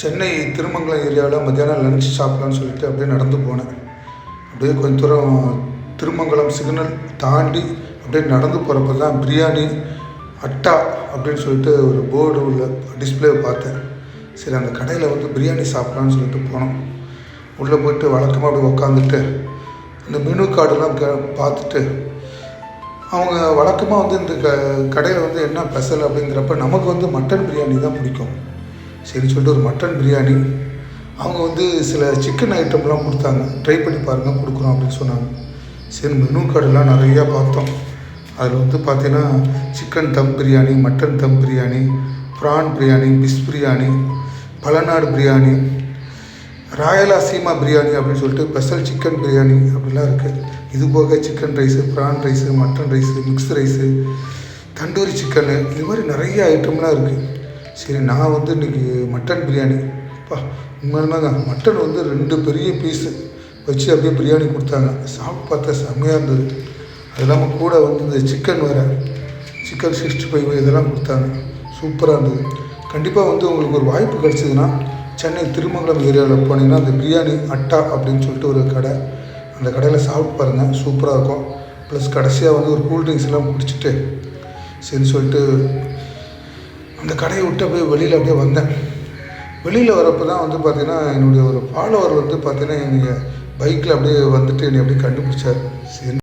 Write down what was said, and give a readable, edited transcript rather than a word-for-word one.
சென்னை திருமங்கலம் ஏரியாவில் மத்தியானம் லன்ச் சாப்பிட்லான்னு சொல்லிட்டு அப்படியே நடந்து போனேன். அப்படியே கொஞ்சம் தூரம் திருமங்கலம் சிக்னல் தாண்டி அப்படியே நடந்து போகிறப்ப தான் பிரியாணி அட்டா அப்படின்னு சொல்லிட்டு ஒரு போர்டு உள்ள டிஸ்பிளேவை பார்த்தேன். சரி, அந்த கடையில் வந்து பிரியாணி சாப்பிட்லான்னு சொல்லிட்டு போனோம். உள்ளே போய்ட்டு வழக்கமாக அப்படி உக்காந்துட்டு இந்த மெனு கார்டெல்லாம் பார்த்துட்டு அவங்க வழக்கமாக வந்து இந்த கடையில் வந்து என்ன ஸ்பெஷல் அப்படிங்கிறப்ப நமக்கு வந்து மட்டன் பிரியாணி தான் பிடிக்கும். சரின்னு சொல்லிட்டு ஒரு மட்டன் பிரியாணி அவங்க வந்து சில சிக்கன் ஐட்டம்லாம் கொடுத்தாங்க. ட்ரை பண்ணி பாருங்கள், கொடுக்குறோம் அப்படின்னு சொன்னாங்க. சரி, மெனு கார்டெல்லாம் நிறையா பார்த்தோம். அதில் வந்து பார்த்தீங்கன்னா சிக்கன் தம் பிரியாணி, மட்டன் தம் பிரியாணி, ப்ரான் பிரியாணி, பிஸ் பிரியாணி, பலநாடு பிரியாணி, ராயலா சீமா பிரியாணி அப்படின்னு சொல்லிட்டு ஸ்பெஷல் சிக்கன் பிரியாணி அப்படிலாம் இருக்குது. இது போக chicken rice, prawn rice, mutton rice, mix rice, tandoori chicken, இது மாதிரி நிறைய ஐட்டம்லாம் இருக்குது. சரி, நான் வந்து இன்றைக்கி மட்டன் பிரியாணி உண்மையிலுமே மட்டன் வந்து 2 பெரிய பீஸு வச்சு அப்படியே பிரியாணி கொடுத்தாங்க. சாப்பிட்டு பார்த்தா செம்மையாக இருந்தது. அது இல்லாமல் கூட வந்து இந்த சிக்கன் வேறு, சிக்கன் 65 இதெல்லாம் கொடுத்தாங்க. சூப்பராக இருந்தது. கண்டிப்பாக வந்து உங்களுக்கு ஒரு வாய்ப்பு கிடச்சிதுன்னா சென்னை திருமங்கலம் ஏரியாவில் போனீங்கன்னா அந்த பிரியாணி அட்டா அப்படின்னு சொல்லிட்டு ஒரு கடை, அந்த கடையில் சாப்பிட்டு பாருங்கள், சூப்பராக இருக்கும். ப்ளஸ் கடைசியாக வந்து ஒரு கூல்ட்ரிங்க்ஸ் எல்லாம் குடிச்சிட்டு சரின்னு சொல்லிட்டு அந்த கடையை விட்டு அப்படியே வெளியில் அப்படியே வந்தேன். வெளியில் வரப்போ தான் வந்து பார்த்திங்கன்னா என்னுடைய ஒரு ஃபாலோவர் வந்து பார்த்திங்கன்னா என்னுடைய பைக்கில் அப்படியே வந்துட்டு என்னை அப்படியே கண்டுபிடிச்சார். சரி.